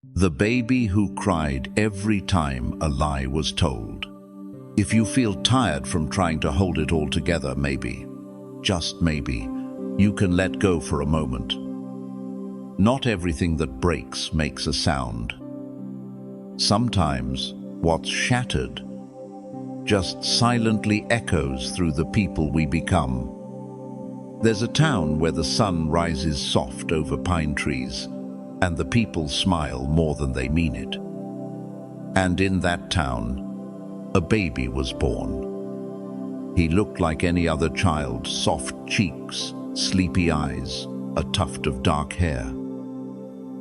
The baby who cried every time a lie was told. If you feel tired from trying to hold it all together, maybe, just maybe, you can let go for a moment. Not everything that breaks makes a sound. Sometimes what's shattered just silently echoes through the people we become. There's a town where the sun rises soft over pine trees, and the people smile more than they mean it. And in that town, a baby was born. He looked like any other child, soft cheeks, sleepy eyes, a tuft of dark hair.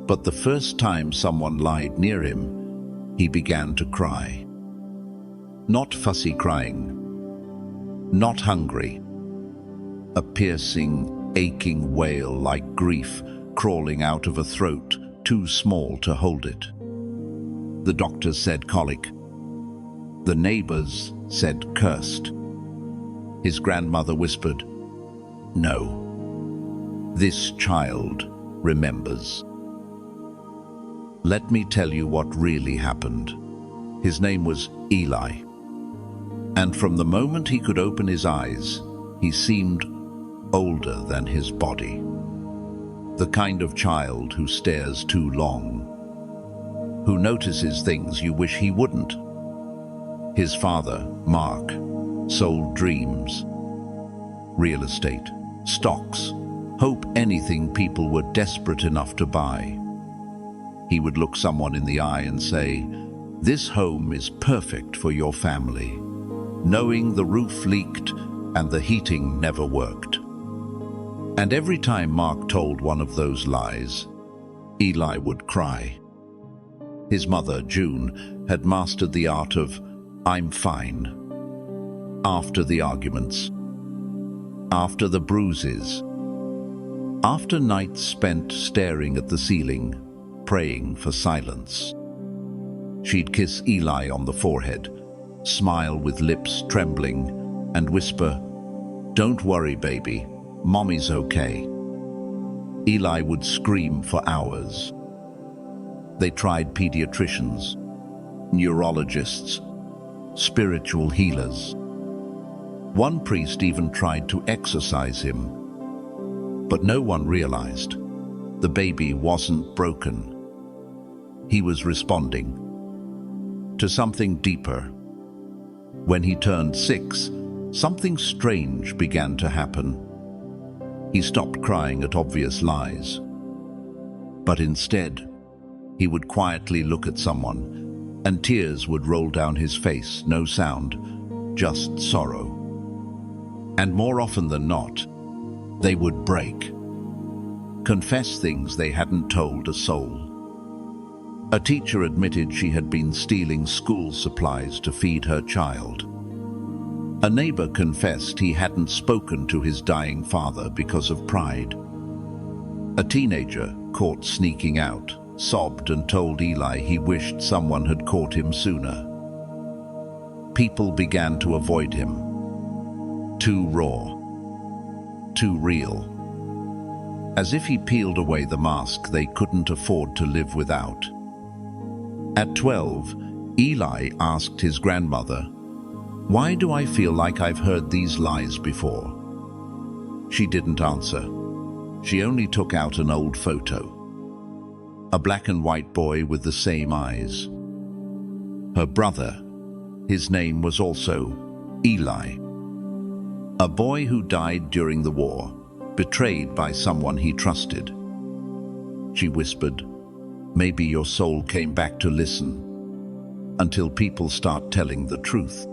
But the first time someone lied near him, he began to cry. Not fussy crying, not hungry. A piercing, aching wail like grief crawling out of a throat too small to hold it. The doctors said colic. The neighbors said cursed. His grandmother whispered, "No, this child remembers." Let me tell you what really happened. His name was Eli. And from the moment he could open his eyes, he seemed older than his body. The kind of child who stares too long, who notices things you wish he wouldn't. His father, Mark, sold dreams, real estate, stocks, hope, anything people were desperate enough to buy. He would look someone in the eye and say, "This home is perfect for your family," knowing the roof leaked and the heating never worked. And every time Mark told one of those lies, Eli would cry. His mother, June, had mastered the art of "I'm fine." After the arguments, after the bruises, after nights spent staring at the ceiling, praying for silence, she'd kiss Eli on the forehead, smile with lips trembling, and whisper, "Don't worry, baby, Mommy's okay." Eli would scream for hours. They tried pediatricians, neurologists, spiritual healers. One priest even tried to exorcise him. But no one realized the baby wasn't broken. He was responding to something deeper. When he turned 6, something strange began to happen. He stopped crying at obvious lies. But instead, he would quietly look at someone, and tears would roll down his face, no sound, just sorrow. And more often than not, they would break, confess things they hadn't told a soul. A teacher admitted she had been stealing school supplies to feed her child. A neighbor confessed he hadn't spoken to his dying father because of pride. A teenager, caught sneaking out, sobbed and told Eli he wished someone had caught him sooner. People began to avoid him. Too raw, too real. As if he peeled away the mask they couldn't afford to live without. At 12, Eli asked his grandmother, "Why do I feel like I've heard these lies before?" She didn't answer. She only took out an old photo. A black and white boy with the same eyes. Her brother, his name was also Eli. A boy who died during the war, betrayed by someone he trusted. She whispered, "Maybe your soul came back to listen," until people start telling the truth.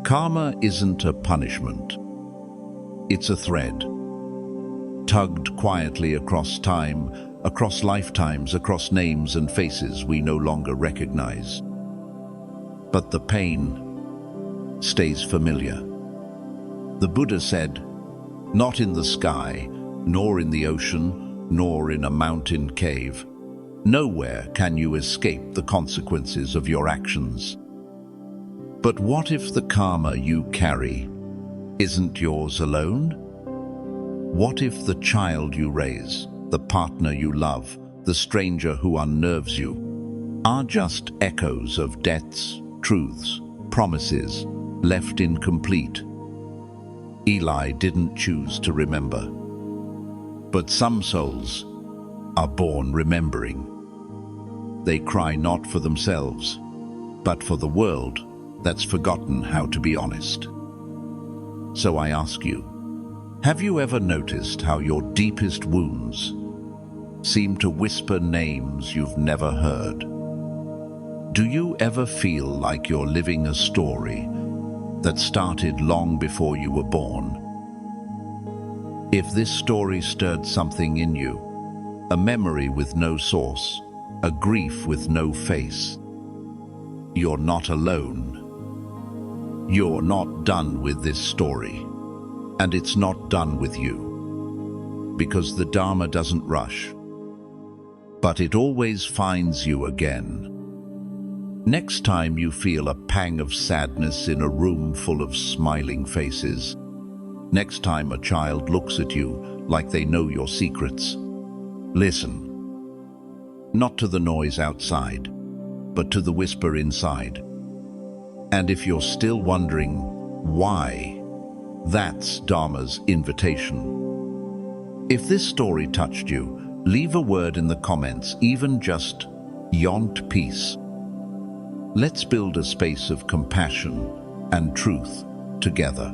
Karma isn't a punishment. It's a thread, tugged quietly across time, across lifetimes, across names and faces we no longer recognize. But the pain stays familiar. The Buddha said, "Not in the sky, nor in the ocean, nor in a mountain cave. Nowhere can you escape the consequences of your actions." But what if the karma you carry isn't yours alone? What if the child you raise, the partner you love, the stranger who unnerves you, are just echoes of debts, truths, promises left incomplete. Eli didn't choose to remember. But some souls are born remembering. They cry not for themselves, but for the world that's forgotten how to be honest. So I ask you, have you ever noticed how your deepest wounds seem to whisper names you've never heard? Do you ever feel like you're living a story that started long before you were born? If this story stirred something in you, a memory with no source, a grief with no face, you're not alone. You're not done with this story, and it's not done with you, because the Dharma doesn't rush, but it always finds you again. Next time you feel a pang of sadness in a room full of smiling faces, next time a child looks at you like they know your secrets, listen. Not to the noise outside, but to the whisper inside. And if you're still wondering why, that's Dharma's invitation. If this story touched you, leave a word in the comments, even just "Yont peace." Let's build a space of compassion and truth together.